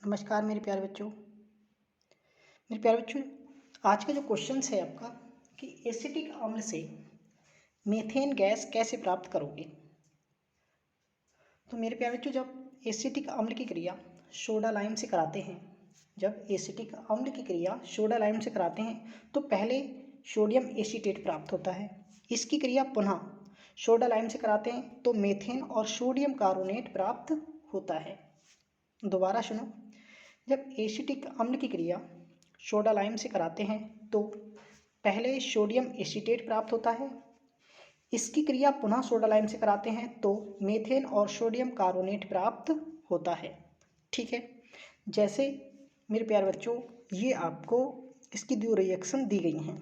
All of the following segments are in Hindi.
नमस्कार मेरे प्यारे बच्चों, आज का जो क्वेश्चन है आपका कि एसिटिक अम्ल से मीथेन गैस कैसे प्राप्त करोगे। तो मेरे प्यारे बच्चों, जब एसिटिक अम्ल की क्रिया सोडा लाइम से कराते हैं तो पहले सोडियम एसीटेट प्राप्त होता है। इसकी क्रिया पुनः सोडा लाइम से कराते हैं तो मीथेन और सोडियम कार्बोनेट प्राप्त होता है। दोबारा सुनो, जब एसिटिक अम्ल की क्रिया सोडा लाइम से कराते हैं तो पहले सोडियम एसीटेट प्राप्त होता है। इसकी क्रिया पुनः सोडा लाइम से कराते हैं तो मीथेन और सोडियम कार्बोनेट प्राप्त होता है। ठीक है, जैसे मेरे प्यारे बच्चों, ये आपको इसकी दो रिएक्शन दी गई हैं।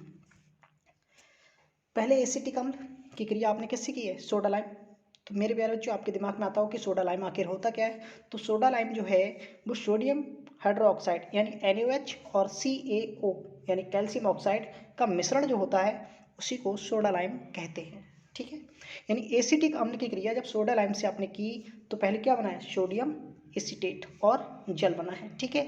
पहले एसिटिक अम्ल की क्रिया आपने किससे की है? Soda lime. तो मेरे प्यारे बच्चों, आपके दिमाग में आता हो कि सोडा लाइम आखिर होता क्या है। तो सोडा लाइम जो है वो सोडियम हाइड्रोक्साइड यानी NaOH और CaO यानी कैल्शियम ऑक्साइड का मिश्रण जो होता है उसी को सोडा लाइम कहते हैं। ठीक है, यानी एसिटिक अम्ल की क्रिया जब सोडा लाइम से आपने की तो पहले क्या बना है? सोडियम एसीटेट और जल बना है। ठीक है,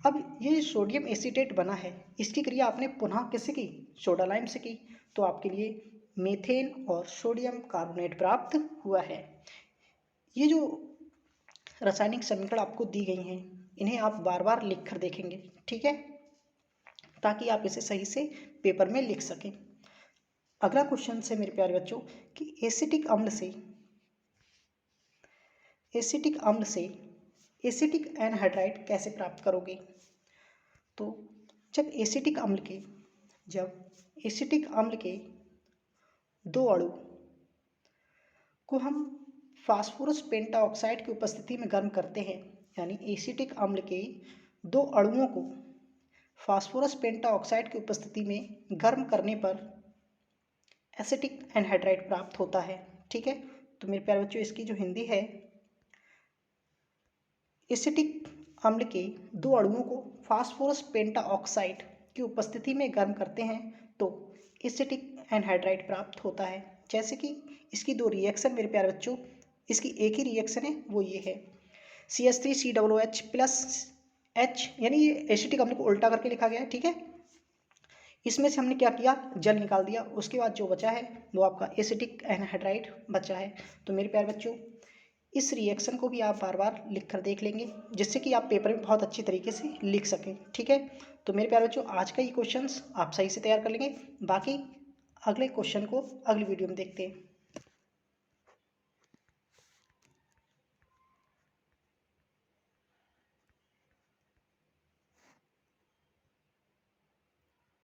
अब ये सोडियम एसीटेट बना है, इसकी क्रिया आपने पुनः किससे की? सोडा लाइम से की, तो आपके लिए मीथेन और सोडियम कार्बोनेट प्राप्त हुआ है। ये जो रासायनिक समीकरण आपको दी गई हैं इन्हें आप बार बार लिख कर देखेंगे। ठीक है, ताकि आप इसे सही से पेपर में लिख सकें। अगला क्वेश्चन है मेरे प्यारे बच्चों कि एसिटिक अम्ल से एसिटिक एनहाइड्राइड कैसे प्राप्त करोगे। तो जब एसिटिक अम्ल के दो अणु को हम फास्फोरस पेंटाऑक्साइड की उपस्थिति में गर्म करते हैं, यानी एसिटिक अम्ल के दो अणुओं को फास्फोरस पेंटाऑक्साइड की उपस्थिति में गर्म करने पर एसिटिक एनहाइड्राइड प्राप्त होता है। ठीक है, तो मेरे प्यारे बच्चों, इसकी जो हिंदी है, एसिटिक अम्ल के दो अणुओं को फास्फोरस पेंटाऑक्साइड की उपस्थिति में गर्म करते हैं तो एसिटिक एनहाइड्राइड प्राप्त होता है। जैसे कि इसकी दो रिएक्शन मेरे प्यारे बच्चों, इसकी एक ही रिएक्शन है, वो ये है CH3COOH प्लस H, यानी ये एसिटिक अम्ल को उल्टा करके लिखा गया है। ठीक है, इसमें से हमने क्या किया? जल निकाल दिया, उसके बाद जो बचा है वो आपका एसिटिक एनहाइड्राइड बचा है। तो मेरे प्यारे बच्चों, इस रिएक्शन को भी आप बार बार लिख कर देख लेंगे जिससे कि आप पेपर में बहुत अच्छी तरीके से लिख सकें। ठीक है, तो मेरे प्यारे बच्चों, आज का ये क्वेश्चंस आप सही से तैयार कर लेंगे। बाकी अगले क्वेश्चन को अगली वीडियो में देखते हैं।